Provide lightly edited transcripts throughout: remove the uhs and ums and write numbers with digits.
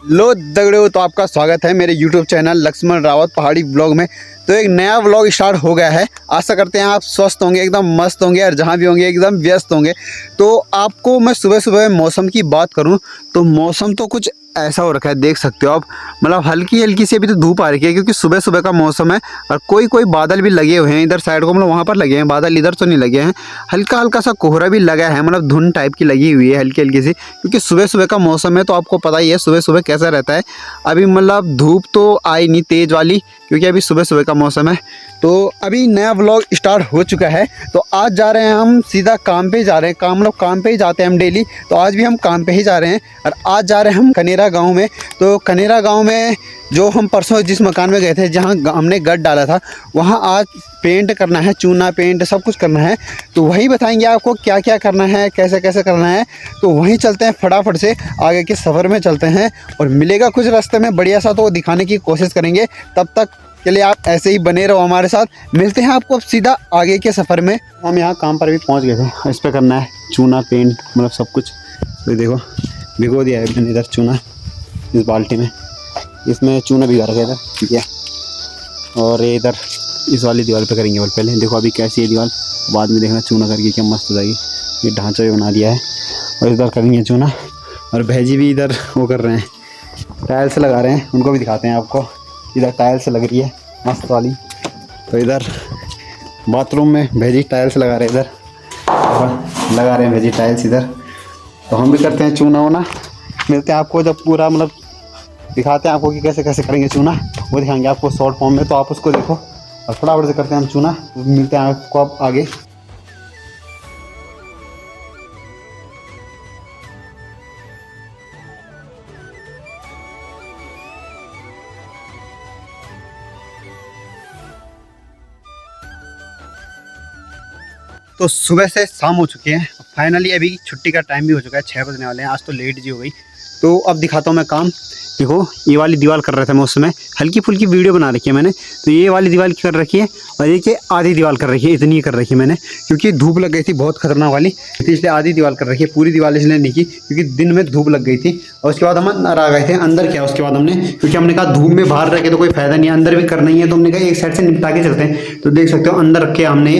लो दगड़ो, तो आपका स्वागत है मेरे YouTube चैनल लक्ष्मण रावत पहाड़ी ब्लॉग में। तो एक नया व्लॉग स्टार्ट हो गया है। आशा करते हैं आप स्वस्थ होंगे, एकदम मस्त होंगे और जहाँ भी होंगे एकदम व्यस्त होंगे। तो आपको मैं सुबह सुबह मौसम की बात करूँ तो मौसम तो कुछ ऐसा हो रखा है, देख सकते हो आप। मतलब हल्की हल्की सी अभी तो धूप आ रही है क्योंकि सुबह सुबह का मौसम है। और कोई कोई बादल भी लगे हुए हैं इधर साइड को, मतलब वहाँ पर लगे हैं बादल, इधर तो नहीं लगे हैं। हल्का हल्का सा कोहरा भी लगा है, मतलब धुंध टाइप की लगी हुई है हल्की हल्की सी, क्योंकि सुबह सुबह का मौसम है। तो आपको पता ही है सुबह सुबह कैसा रहता है। अभी मतलब धूप तो आई नहीं तेज़ वाली, क्योंकि अभी सुबह सुबह का मौसम है। तो अभी नया व्लॉग स्टार्ट हो चुका है। तो आज जा रहे हैं हम सीधा काम पे जा रहे हैं। काम पे ही जाते हैं हम डेली, तो आज भी हम काम पे ही जा रहे हैं। और आज जा रहे हैं हम कनेरा गांव में। तो कनेरा गांव में जो हम परसों जिस मकान में गए थे, जहां हमने गट डाला था, वहां आज पेंट करना है, चूना पेंट सब कुछ करना है। तो वही बताएंगे आपको क्या क्या करना है, कैसे कैसे करना है। तो वहीं चलते हैं, फटाफट से आगे के सफ़र में चलते हैं। और मिलेगा कुछ रास्ते में बढ़िया सा, तो दिखाने की कोशिश करेंगे। तब तक के लिए आप ऐसे ही बने रहो हमारे साथ। मिलते हैं आपको सीधा आगे के सफ़र में। हम यहाँ काम पर भी पहुँच गए थे। इस पर करना है चूना पेंट, मतलब सब कुछ। तो देखो भिगो दिया है मैंने इधर चूना इस बाल्टी में। इसमें चूना भिगा रखा था, ठीक है। और ये इधर इस वाली दीवार पे करेंगे। और पहले देखो अभी कैसी है दीवार, बाद में देखना चूना करके क्या मस्त हो जाएगी। ये ढांचा भी बना दिया है। और इधर करेंगे चूना। और भैजी भी इधर वो कर रहे हैं, टाइल्स लगा रहे हैं। उनको भी दिखाते हैं आपको। इधर टाइल्स लग रही है मस्त वाली। तो इधर बाथरूम में भैजी टाइल्स लगा रहे हैं, इधर लगा रहे हैं भैजी टाइल्स इधर। तो हम भी करते हैं चूना वूना। मिलते हैं आपको जब पूरा, मतलब दिखाते हैं आपको कि कैसे कैसे करेंगे चूना। वो दिखाएंगे आपको शॉर्ट फॉर्म में, तो आप उसको देखो। और फटाफट से करते हैं हम चूना। तो मिलते हैं आपको अब आगे। तो सुबह से शाम हो चुकी है फाइनली। अभी छुट्टी का टाइम भी हो चुका है, 6 बजने वाले हैं। आज तो लेट जी हो गई। तो अब दिखाता हूँ मैं काम। देखो ये वाली दीवार कर रहा था मैं उस समय, हल्की फुल्की वीडियो बना रखी है मैंने। तो ये वाली दीवार कर रखी है, और ये कि आधी दीवार कर रखी है। इतनी कर रखी है मैंने, क्योंकि धूप लग गई थी बहुत खतरनाक वाली, इसलिए आधी दीवार कर रखी है। पूरी दीवार इसलिए नहीं की क्योंकि दिन में धूप लग गई थी। और उसके बाद हम अंदर आ गए थे। अंदर क्या उसके बाद हमने, क्योंकि हमने कहा धूप में बाहर रह के तो कोई फायदा नहीं है, अंदर भी करना ही है। तो हमने कहा एक साइड से निपटा के चलते हैं। तो देख सकते हो अंदर रखे हमने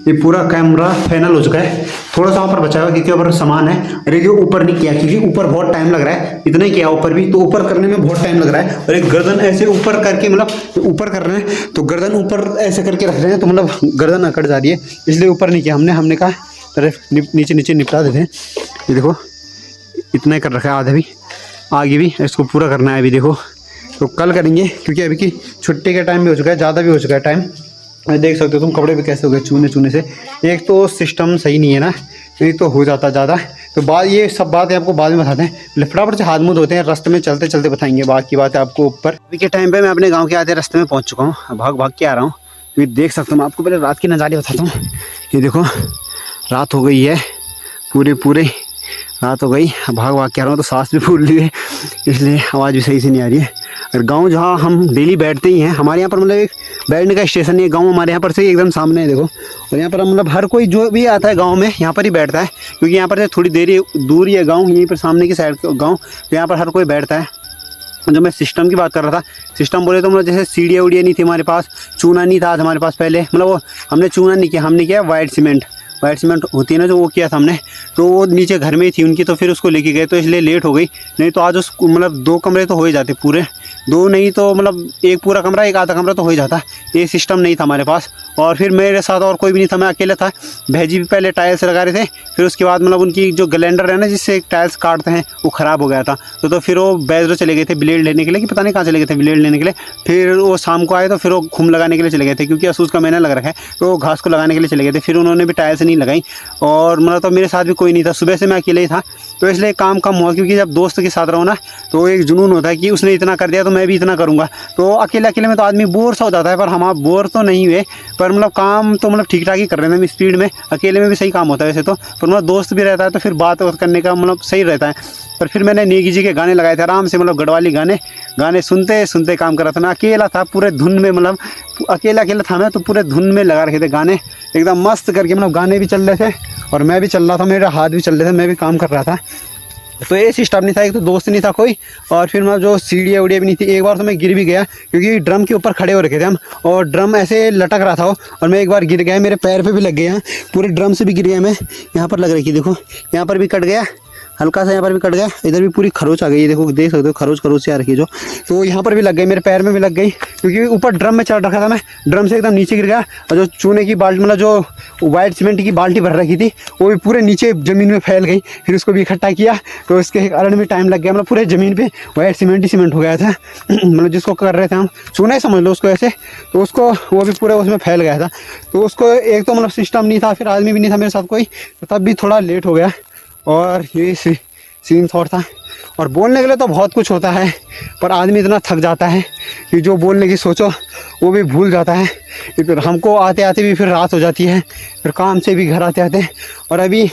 ये पूरा कैमरा फाइनल हो चुका है। थोड़ा सा वहाँ पर बचा हुआ क्योंकि ऊपर सामान है। और ये ऊपर नहीं किया क्योंकि ऊपर बहुत टाइम लग रहा है। इतना ही किया ऊपर भी, तो ऊपर करने में बहुत टाइम लग रहा है। और एक गर्दन ऐसे ऊपर करके, मतलब ऊपर कर रहे हैं तो गर्दन ऊपर ऐसे करके रख रहे हैं, तो मतलब गर्दन अकड़ जा रही है, इसलिए ऊपर नहीं किया हमने। हमने कहा नीचे नीचे निपटा देते हैं। ये देखो इतना ही कर रखा है आधा भी, आगे भी इसको पूरा करना है अभी। देखो तो कल करेंगे, क्योंकि अभी की छुट्टी का टाइम भी हो चुका है, ज़्यादा भी हो चुका है टाइम। देख सकते हो तुम कपड़े भी कैसे हो गए चूने चूने से। एक तो सिस्टम सही नहीं है ना, नहीं तो हो जाता ज़्यादा। तो बाद ये सब बातें आपको बाद में बताते हैं। फटाफट से हाथ मुँह धोते हैं, रास्ते में चलते चलते बताएंगे बाकी बातें आपको ऊपर। अभी के टाइम पे मैं अपने गांव के आधे रास्ते में पहुंच चुका हूँ। भाग भाग के आ रहा हूँ, क्योंकि देख सकता हूँ। मैं आपको पहले रात की नज़ारे बताता हूँ। ये देखो रात हो गई है, पूरे रात हो गई। भाग भाग के आ रहा हूँ, तो सांस भी फूल रही है, इसलिए आवाज़ भी सही से नहीं आ रही है। और गांव जहाँ हम डेली बैठते ही हैं, हमारे यहाँ पर मतलब एक बैठने का स्टेशन है। गांव हमारे यहाँ पर से एकदम सामने है देखो। और यहाँ पर मतलब हर कोई जो भी आता है गांव में यहाँ पर ही बैठता है, क्योंकि यहाँ पर से थोड़ी देरी दूर ही है गाँव, यहीं पर सामने की साइड गाँव। तो यहाँ पर हर कोई बैठता है। जो मैं सिस्टम की बात कर रहा था, सिस्टम बोले तो मतलब जैसे सीढ़ियाँ उड़ियाँ नहीं थी हमारे पास, चूना नहीं था हमारे पास पहले। मतलब वो हमने चूना नहीं किया, हमने किया वाइट सीमेंट होती है ना, जो वो किया था हमने। तो वो नीचे घर में ही थी उनकी, तो फिर उसको लेके गए, तो इसलिए लेट हो गई। नहीं तो आज उसको मतलब 2 कमरे तो हो ही जाते पूरे, 2 नहीं तो मतलब एक पूरा कमरा एक आधा कमरा तो हो ही जाता। ये सिस्टम नहीं था हमारे पास। और फिर मेरे साथ और कोई भी नहीं था, मैं अकेला था। भैजी भी पहले टाइल्स लगा रहे थे, फिर उसके बाद मतलब उनकी जो ग्राइंडर है ना जिससे टाइल्स काटते हैं, वो ख़राब हो गया था। तो फिर वो बैजरो चले गए थे ब्लेड लेने के लिए, कि पता नहीं कहाँ चले गए थे ब्लेड लेने के लिए। फिर वो शाम को आए तो फिर वो घूम लगाने के लिए चले गए थे, क्योंकि असूस का महीना लग रखा है, तो घास को लगाने के लिए चले गए थे। फिर उन्होंने भी टाइल्स नहीं लगाई। और मतलब तो मेरे साथ भी कोई नहीं था, सुबह से मैं अकेले ही था, तो इसलिए काम कम हुआ। क्योंकि जब दोस्त के साथ रहो ना, तो एक जुनून होता है कि उसने इतना कर दिया तो मैं भी इतना करूँगा। तो अकेले में तो आदमी बोर सा हो जाता है। पर हम आप बोर तो नहीं हुए, पर मतलब काम तो मतलब ठीक ठाक ही कर रहे थे हम स्पीड में। अकेले में भी सही काम होता है वैसे तो, पर मतलब दोस्त भी रहता है तो फिर बात करने का मतलब सही रहता है। पर फिर मैंने नेगी जी के गाने लगाए थे आराम से, मतलब गढ़वाली गाने सुनते सुनते काम कर रहा था। मैं अकेला था पूरे धुन में, मतलब अकेला था मैं, तो पूरे धुन में लगा रखे थे गाने एकदम मस्त करके। मतलब गाने भी चल रहे थे और मैं भी चल रहा था, मेरा हाथ भी चल रहे थे, मैं भी काम कर रहा था। तो ये सिस्टम नहीं था, एक तो दोस्त नहीं था कोई, और फिर मतलब जो सीढ़ियाँ उड़िया भी नहीं थी। एक बार तो मैं गिर भी गया क्योंकि ड्रम के ऊपर खड़े हो रखे थे हम, और ड्रम ऐसे लटक रहा था और मैं एक बार गिर गया, मेरे पैर पे भी लग गया, पूरे ड्रम से भी गिर गया मैं। यहाँ पर लग रही, देखो यहाँ पर भी कट गया, हल्का सा यहाँ पर भी कट गया, इधर भी पूरी खरोच आ गई है, देखो देख सकते हो खरोच खरोच से आ रखी है जो। तो यहाँ पर भी लग गई, मेरे पैर में भी लग गई क्योंकि ऊपर ड्रम में चढ़ रखा था मैं, ड्रम से एकदम नीचे गिर गया। और जो चूने की बाल्टी, मतलब जो वाइट सीमेंट की बाल्टी भर रखी थी, वो भी पूरे नीचे ज़मीन में फैल गई। फिर उसको भी इकट्ठा किया तो इसके कारण भी टाइम लग गया, मतलब पूरे ज़मीन पर वाइट सीमेंट ही सीमेंट हो गया था। मतलब जिसको कर रहे थे हम, चूना ही समझ लो उसको ऐसे, तो उसको वो भी पूरे उसमें फैल गया था। तो उसको एक तो मतलब सिस्टम नहीं था, फिर आदमी भी नहीं था मेरे साथ कोई, तो तब भी थोड़ा लेट हो गया। और ये सीन थॉट था। और बोलने के लिए तो बहुत कुछ होता है, पर आदमी इतना थक जाता है कि जो बोलने की सोचो वो भी भूल जाता है। फिर हमको आते आते भी फिर रात हो जाती है, फिर काम से भी घर आते आते। और अभी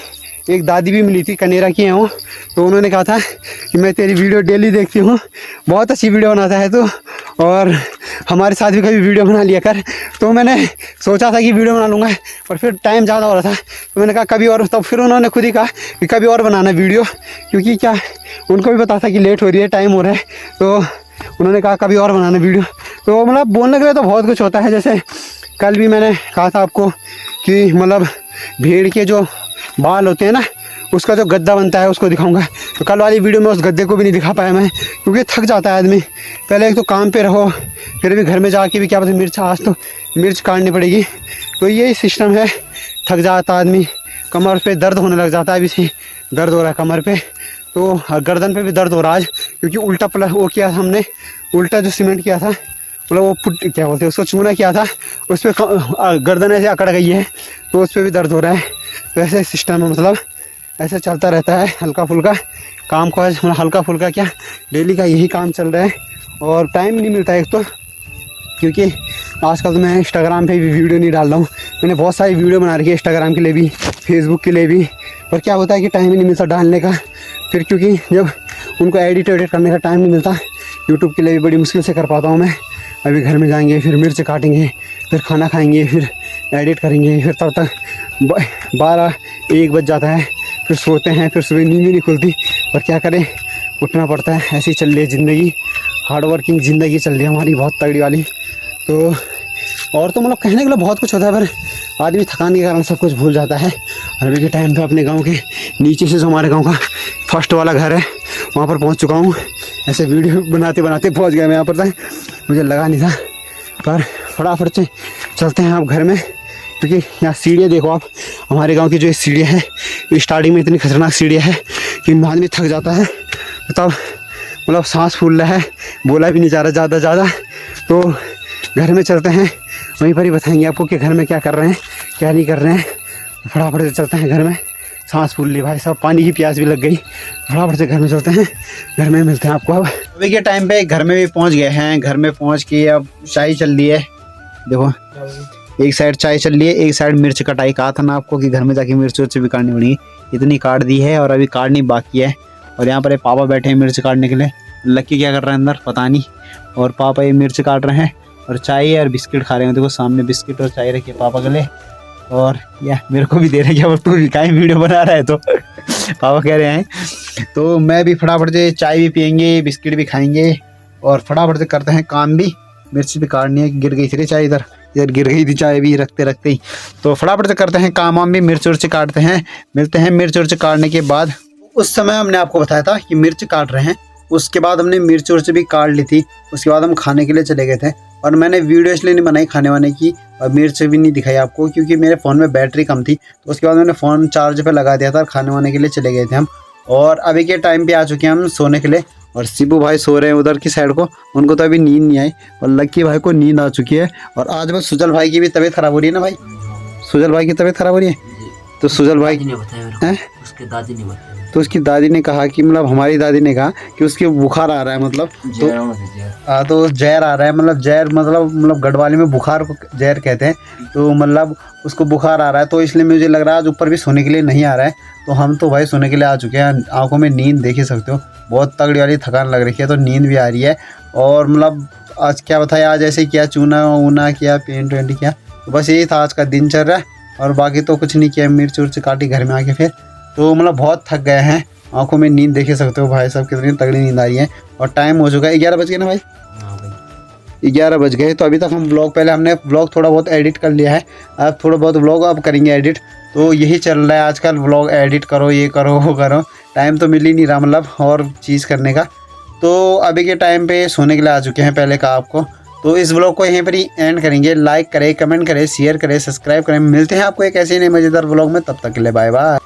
एक दादी भी मिली थी, कनेरा की हैं वो, तो उन्होंने कहा था कि मैं तेरी वीडियो डेली देखती हूँ, बहुत अच्छी वीडियो बनाता है तो, और हमारे साथ भी कभी वीडियो बना लिया कर। तो मैंने सोचा था कि वीडियो बना लूँगा, और फिर टाइम ज़्यादा हो रहा था, तो मैंने कहा कभी और। तब फिर उन्होंने खुद ही कहा कि कभी और बनाना वीडियो, क्योंकि क्या उनको भी पता था कि लेट हो रही है, टाइम हो रहा है, तो उन्होंने कहा कभी और बनाना वीडियो। तो मतलब बोलने के लिए तो बहुत कुछ होता है। जैसे कल भी मैंने कहा था आपको कि मतलब भेड़ के जो बाल होते हैं ना, उसका जो गद्दा बनता है उसको दिखाऊंगा। तो कल वाली वीडियो में उस गद्दे को भी नहीं दिखा पाया मैं, क्योंकि थक जाता है आदमी। पहले एक तो काम पे रहो, फिर भी घर में जाके भी क्या पता मिर्च, आज तो मिर्च काटनी पड़ेगी। तो यही सिस्टम है, थक जाता आदमी, कमर पे दर्द होने लग जाता है। अभी से दर्द हो रहा है कमर पे, तो गर्दन पे भी दर्द हो रहा है आज, क्योंकि उल्टा प्लस वो किया था हमने, उल्टा जो सीमेंट किया था, मतलब वो पुट क्या बोलते हैं उसको, चूना किया था, उस पर गर्दन ऐसे अकड़ गई है, तो उस पर भी दर्द हो रहा है। तो ऐसे सिस्टम है, मतलब ऐसे चलता रहता है हल्का फुल्का काम को। आज मतलब हल्का फुल्का क्या, डेली का यही काम चल रहा है। और टाइम नहीं मिलता एक तो, क्योंकि आजकल तो मैं इंस्टाग्राम पे भी वीडियो नहीं डाल रहा हूँ। मैंने बहुत सारी वीडियो बना रखी है इंस्टाग्राम के लिए भी, फेसबुक के लिए भी, पर क्या होता है कि टाइम ही नहीं मिलता डालने का। फिर क्योंकि जब उनको एडिट करने का टाइम नहीं मिलता, यूट्यूब के लिए भी बड़ी मुश्किल से कर पाता हूँ मैं। अभी घर में जाएंगे, फिर मिर्च काटेंगे, फिर खाना खाएंगे, फिर एडिट करेंगे, फिर तब तक 12-1 बज जाता है, फिर सोते हैं, फिर सुबह नींद भी नहीं खुलती। पर क्या करें, उठना पड़ता है, ऐसी चल रही है ज़िंदगी, हार्ड वर्किंग ज़िंदगी चल रही है हमारी, बहुत तगड़ी वाली। तो और तो मतलब कहने के लिए बहुत कुछ होता है, पर आदमी थकान के कारण सब कुछ भूल जाता है। और अभी के टाइम पे अपने गांव के नीचे से जो हमारे गांव का फर्स्ट वाला घर है, वहाँ पर पहुँच चुका हूँ। ऐसे वीडियो बनाते बनाते पहुँच गया मैं यहाँ पर, मुझे लगा नहीं था। पर फटाफट से चलते हैं आप घर में, क्योंकि यहाँ सीढ़ियाँ देखो आप, हमारे गाँव की जो सीढ़ियाँ है, स्टार्टिंग में इतनी खतरनाक सीढ़ियाँ है कि आदमी थक जाता है, तब मतलब सांस फूल रहा है, बोला भी नहीं जा रहा ज़्यादा। तो घर में चलते हैं, वहीं पर ही बताएंगे आपको कि घर में क्या कर रहे हैं क्या नहीं कर रहे हैं। फटाफट से चलते हैं घर में, सांस फूल ली भाई साहब, पानी की प्यास भी लग गई। फटाफट से घर में चलते हैं, घर में मिलते हैं आपको। अब अभी के टाइम पे घर में भी पहुंच गए हैं। घर में पहुंच के अब चाय चल रही है, देखो एक साइड चाय चल रही है, एक साइड मिर्च कटाई। कहा था ना आपको कि घर में जाके मिर्च उर्च भी काटनी पड़ेगी, इतनी काट दी है और अभी काटनी बाकी है। और यहाँ पर ये पापा बैठे हैं मिर्च काटने के लिए। लक्की क्या कर रहे हैं अंदर पता नहीं, और पापा ये मिर्च काट रहे हैं और चाय और बिस्किट खा रहे हैं। देखो सामने बिस्किट और चाय रखी है पापा के लिए, और या मेरे को भी दे रहे हैं, क्या तू भी काहे वीडियो बना रहा है तो पापा कह रहे हैं। तो मैं भी फटाफट से चाय भी पियेंगे, बिस्किट भी खाएंगे, और फटाफट से करते हैं काम भी। मिर्च भी काटनी है, गिर गई थी चाय, इधर गिर गई थी चाय भी रखते रखते ही। तो फटाफट से करते हैं काम वाम भी, मिर्च उर्च काटते हैं। मिलते हैं मिर्च उर्च काटने के बाद। उस समय हमने आपको बताया था कि मिर्च काट रहे हैं, उसके बाद हमने मिर्च उर्च भी काट ली थी। उसके बाद हम खाने के लिए चले गए थे, और मैंने वीडियो इसलिए नहीं बनाई खाने वाने की, और मिर्च भी नहीं दिखाई आपको, क्योंकि मेरे फ़ोन में बैटरी कम थी। तो उसके बाद मैंने फ़ोन चार्ज पे लगा दिया था, खाने वाने के लिए चले गए थे हम। और अभी के टाइम पे आ चुके हैं हम सोने के लिए, और शिबू भाई सो रहे हैं उधर की साइड को, उनको तो अभी नींद नहीं आई, और लक्की भाई को नींद आ चुकी है। और आज बस सुजल भाई की भी तबीयत ख़राब हो रही है ना भाई, सुजल भाई की तबीयत ख़राब हो रही है। तो सुजल भाई ने बताया, उसके दादी ने बताया, तो उसकी दादी ने कहा कि मतलब हमारी दादी ने कहा कि उसके बुखार आ रहा है, मतलब तो जहर आ रहा है, मतलब जहर मतलब गढ़वाली में बुखार को जहर कहते हैं। तो मतलब उसको बुखार आ रहा है, तो इसलिए मुझे लग रहा है आज ऊपर भी सोने के लिए नहीं आ रहा है। तो हम तो भाई सोने के लिए आ चुके हैं। आंखों में नींद देख ही सकते हो, बहुत तगड़ी वाली थकान लग रही है, तो नींद भी आ रही है। और मतलब आज क्या बताया, आज ऐसे किया, चूना ऊना किया, पेंट वेंट किया, तो बस यही था आज का दिन चल रहा है। और बाकी तो कुछ नहीं किया, मिर्च उर्च काटी घर में आके फिर। तो मतलब बहुत थक गए हैं, आंखों में नींद देख सकते हो भाई साहब, कितनी तगड़ी नींद आ रही है। और टाइम हो चुका है 11 बज गए ना भाई? हाँ भाई 11 बज गए। तो अभी तक हम ब्लॉग, पहले हमने ब्लॉग थोड़ा बहुत एडिट कर लिया है, अब थोड़ा बहुत ब्लॉग अब करेंगे एडिट। तो यही चल रहा है आजकल, ब्लॉग एडिट करो, ये करो वो करो, टाइम तो मिल ही नहीं रहा मतलब और चीज़ करने का। तो अभी के टाइम पे सोने के लिए आ चुके हैं, पहले कहा आपको। तो इस ब्लॉग को यहीं पर ही एंड करेंगे। लाइक करें, कमेंट करें, शेयर करें, सब्सक्राइब करें। मिलते हैं आपको एक ऐसे ही नए मज़ेदार ब्लॉग में, तब तक के लिए बाय बाय।